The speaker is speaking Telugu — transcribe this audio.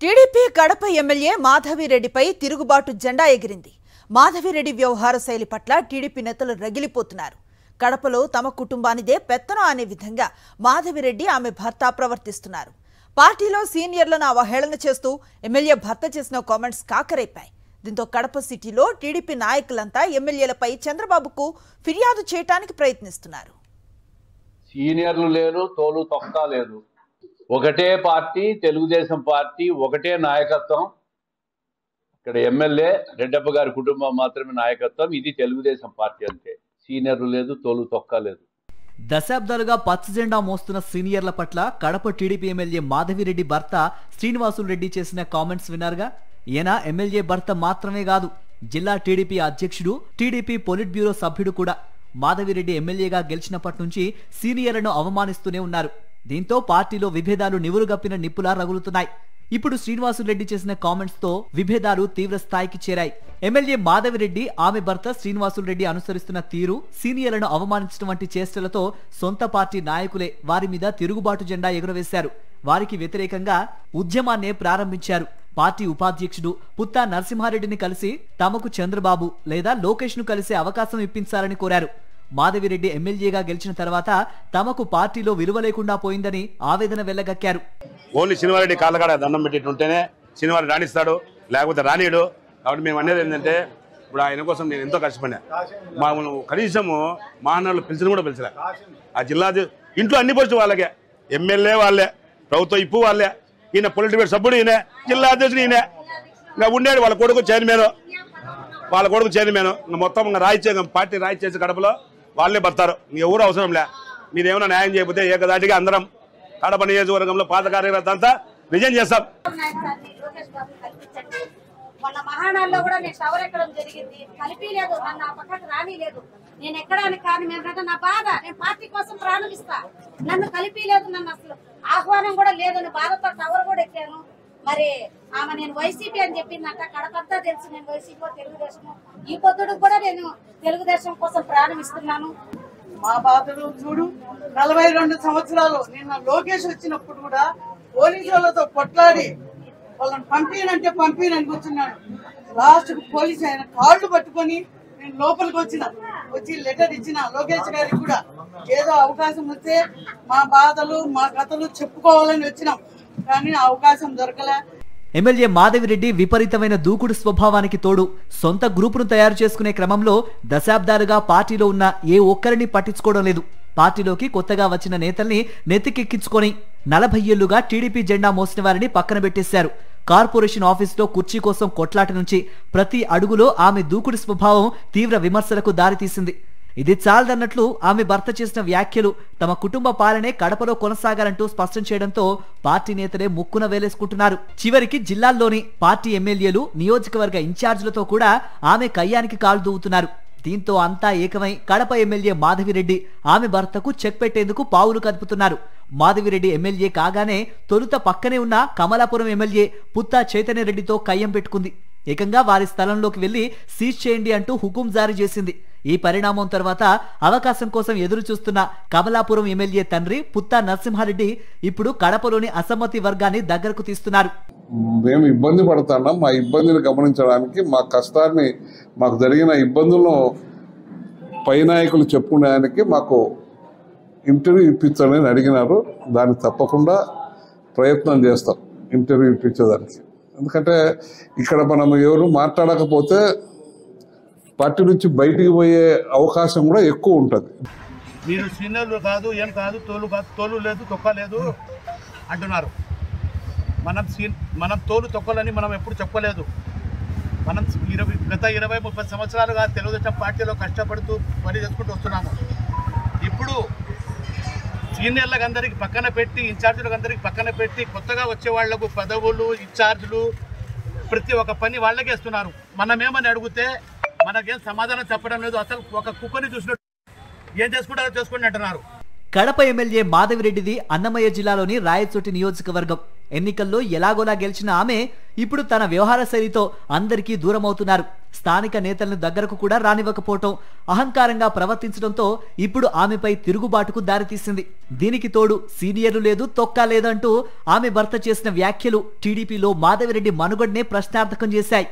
టీడీపీ కడప ఎమ్మెల్యే మాధవిరెడ్డిపై తిరుగుబాటు జెండా ఎగిరింది. మాధవిరెడ్డి వ్యవహార శైలి పట్ల టీడీపీ నేతలు రగిలిపోతున్నారు. కడపలో తమ కుటుంబానిదే పెత్తనం అనే విధంగా మాధవిరెడ్డి ఆమె భర్త ప్రవర్తిస్తున్నారు. పార్టీలో సీనియర్లను అవహేళన చేస్తూ ఎమ్మెల్యే భర్త చేసిన కామెంట్స్ కాకరైపాయి. దీంతో కడప సిటీలో టీడీపీ నాయకులంతా ఎమ్మెల్యేలపై చంద్రబాబుకు ఫిర్యాదు చేయడానికి ప్రయత్నిస్తున్నారు. సీనియర్లు లేరు, తోలు తొక్క లేదు. ఒకటే పార్టీ, తెలుగుదేశం పార్టీ, ఒకటే నాయకత్వం. ఇక్కడ ఎమ్మెల్యే రెడ్డప్ప గారి కుటుంబం మాత్రమే నాయకత్వం. ఇది తెలుగుదేశం పార్టీ అంతే. సీనియర్లు లేదు, తోలు తొక్క లేదు. దశాబ్దాలుగా పచ్చ జెండా మోస్తున్న సీనియర్ల పట్ల కడప టీడీపీ ఎమ్మెల్యే మాధవిరెడ్డి భర్త శ్రీనివాసులు రెడ్డి చేసిన కామెంట్స్ విన్నారుగా. ఈయన ఎమ్మెల్యే భర్త మాత్రమే కాదు, జిల్లా టీడీపీ అధ్యక్షుడు, టీడీపీ పొలిట్ బ్యూరో సభ్యుడు కూడా. మాధవిరెడ్డి ఎమ్మెల్యేగా గెలిచినప్పటి నుంచి సీనియర్లను అవమానిస్తూనే ఉన్నారు. దీంతో పార్టీలో విభేదాలు నివురుగప్పిన నిప్పులా రగులుతున్నాయి. ఇప్పుడు శ్రీనివాసులరెడ్డి చేసిన కామెంట్స్ తో విభేదాలు తీవ్ర స్థాయికి చేరాయి. ఎమ్మెల్యే మాధవిరెడ్డి, ఆమె భర్త శ్రీనివాసులరెడ్డి అనుసరిస్తున్న తీరు, సీనియర్లను అవమానించడం వంటి చేష్టలతో సొంత పార్టీ నాయకులే వారి మీద తిరుగుబాటు జెండా ఎగురవేశారు. వారికి వ్యతిరేకంగా ఉద్యమాన్నే ప్రారంభించారు. పార్టీ ఉపాధ్యక్షుడు పుత్తా నరసింహారెడ్డిని కలిసి తమకు చంద్రబాబు లేదా లోకేష్ ను కలిసే అవకాశం ఇప్పించాలని కోరారు. మాధవిరెడ్డి ఎమ్మెల్యేగా గెలిచిన తర్వాత తమకు పార్టీలో విలువ లేకుండా పోయిందని ఆవేదన వెళ్లగక్కారు. ఓన్లీ శ్రీనివారెడ్డి కాళ్ళకాడ దండం పెట్టిట్టుంటేనే శ్రీనివారెడ్డి రాణిస్తాడు, లేకపోతే రానియడు. కాబట్టి మేము అనేది ఏంటంటే, ఇప్పుడు ఆయన కోసం నేను ఎంతో కష్టపడినా. కనీసము మహానాడులు పిలిచిన కూడా పిలిచలే. ఆ జిల్లా ఇంట్లో అన్ని పోస్టు వాళ్ళకే, ఎమ్మెల్యే వాళ్ళే, ప్రభుత్వ ఇప్పు వాళ్ళే, ఈయన పొలిటికల్ సభ్యుడు ఈయనే, జిల్లా అధ్యక్షుడు ఈయనే, ఇంకా ఉండేది వాళ్ళ కొడుకు చైర్మన్, ఇంకా మొత్తం ఇంకా పార్టీ రాయిచేసి కడపలో వాళ్ళే పడతారు. ఇంకెవరు అవసరం లే. మీరేమైనా న్యాయం చేయకపోతే ఏకదాటిగా అందరం కడప నియోజకవర్గంలో పాత కార్యకర్త అంతా రిజైన్ చేస్తాం. మొన్న మహానాడులో కూడా నేను షవర్ ఎక్కడం జరిగింది, కలిపి లేదు, నన్ను ఆ పక్కకు రాని లేదు. నేను ఎక్కడానికి కానీ మేమంటే నా బాధ, నేను పార్టీ కోసం ప్రారంభిస్తా, నన్ను కలిపి లేదు, నన్ను అసలు ఆహ్వానం కూడా లేదు. నేను బాధతో టవర్ కూడా ఎక్కాను. మరి ఆమె నేను వైసీపీ అని చెప్పిందంట. కడపంతా తెలుసు నేను వైసీపీ, తెలుగుదేశము. ఈ పొద్దుడు కూడా నేను తెలుగుదేశం కోసం ప్రారంభిస్తున్నాను. మా బాధలు చూడు. 42 సంవత్సరాలు నిన్న లోకేష్ వచ్చినప్పుడు కూడా పోలీసులతో కొట్లాడి వాళ్ళని పంపినంటే పంపినని కూర్చున్నాడు. లాస్ట్ పోలీసు ఆయన కాళ్ళు పట్టుకొని నేను లోపలికి వచ్చి లెటర్ ఇచ్చిన లోకేష్ గారికి కూడా ఏదో అవకాశం వస్తే మా బాధలు మా కథలు చెప్పుకోవాలని వచ్చినాం, కానీ అవకాశం దొరకలే. ఎమ్మెల్యే మాధవిరెడ్డి విపరీతమైన దూకుడు స్వభావానికి తోడు సొంత గ్రూపును తయారు చేసుకునే క్రమంలో దశాబ్దాలుగా పార్టీలో ఉన్న ఏ ఒక్కరిని పట్టించుకోవడం లేదు. పార్టీలోకి కొత్తగా వచ్చిన నేతల్ని నెత్తికెక్కించుకొని 40 ఏళ్లుగా టీడీపీ జెండా మోసిన వారిని పక్కన పెట్టేశారు. కార్పొరేషన్ ఆఫీసులో కుర్చీ కోసం కొట్లాట నుంచి ప్రతి అడుగులో ఆమె దూకుడు స్వభావం తీవ్ర విమర్శలకు దారితీసింది. ఇది చాలదన్నట్లు ఆమె భర్త చేసిన వ్యాఖ్యలు తమ కుటుంబ పాలనే కడపలో కొనసాగాలంటూ స్పష్టం చేయడంతో పార్టీ నేతలే ముక్కున వేలేసుకుంటున్నారు. చివరికి జిల్లాల్లోని పార్టీ ఎమ్మెల్యేలు, నియోజకవర్గ ఇన్ఛార్జీలతో కూడా ఆమె కయ్యానికి కాలు దూవుతున్నారు. దీంతో అంతా ఏకమై కడప ఎమ్మెల్యే మాధవిరెడ్డి ఆమె భర్తకు చెక్ పెట్టేందుకు పావులు కదుపుతున్నారు. మాధవిరెడ్డి ఎమ్మెల్యే కాగానే తొలుత పక్కనే ఉన్న కమలాపురం ఎమ్మెల్యే పుత్తా చైతన్యరెడ్డితో కయ్యం పెట్టుకుంది. ఏకంగా వారి స్థలంలోకి వెళ్లి సీజ్ చేయండి అంటూ హుకుం జారీ చేసింది. ఈ పరిణామం తర్వాత అవకాశం కోసం ఎదురు చూస్తున్న కమలాపురం ఎమ్మెల్యే తండ్రి పుత్తా నరసింహారెడ్డి ఇప్పుడు కడపలోని అసమ్మతి వర్గాన్ని దగ్గరకు తీస్తున్నారు. మేము ఇబ్బంది పడుతున్నాం, మా ఇబ్బందిని గమనించడానికి, మా కష్టాన్ని, మాకు జరిగిన ఇబ్బందులను పై నాయకులు చెప్పుకునేదానికి మాకు ఇంటర్వ్యూ ఇప్పించాలని అడిగినారు. దాన్ని తప్పకుండా ప్రయత్నం చేస్తాం ఇంటర్వ్యూ ఇప్పించేదానికి. ఎందుకంటే ఇక్కడ మనం ఎవరు మాట్లాడకపోతే పార్టీ నుంచి బయటికి పోయే అవకాశం కూడా ఎక్కువ ఉంటుంది. మీరు సీనియర్లు కాదు, ఏం కాదు, తోలు లేదు, తొక్క లేదు అంటున్నారు. మనం తోలు తొక్కలని మనం ఎప్పుడు చెప్పలేదు. మనం గత 20-30 సంవత్సరాలుగా తెలుగుదేశం పార్టీలో కష్టపడుతూ పని చేసుకుంటూ వస్తున్నాము. ఇప్పుడు సీనియర్లకు అందరికి పక్కన పెట్టి, ఇన్ఛార్జీలకు అందరికి పక్కన పెట్టి, కొత్తగా వచ్చే వాళ్లకు పదవులు, ఇన్ఛార్జీలు, ప్రతి ఒక్క పని వాళ్ళకే ఇస్తున్నారు. మనమేమని అడిగితే మనకేం సమాధానం చెప్పడం లేదు. అసలు ఒక కుక్కని చూసినట్టు ఏం చేసుకుంటారో చేసుకోండి అంటున్నారు. కడప ఎమ్మెల్యే మాధవిరెడ్డిది అన్నమయ్య జిల్లాలోని రాయచోటి నియోజకవర్గం. ఎన్నికల్లో ఎలాగోలా గెలిచిన ఆమె ఇప్పుడు తన వ్యవహార శైలితో అందరికీ దూరం అవుతున్నారు. స్థానిక నేతలను దగ్గరకు కూడా రానివ్వకపోవటం, అహంకారంగా ప్రవర్తించడంతో ఇప్పుడు ఆమెపై తిరుగుబాటుకు దారితీసింది. దీనికి తోడు సీనియర్లు లేదు, తొక్కా లేదంటూ ఆమె భర్త చేసిన వ్యాఖ్యలు టీడీపీలో మాధవిరెడ్డి మనుగడనే ప్రశ్నార్థకం చేశాయి.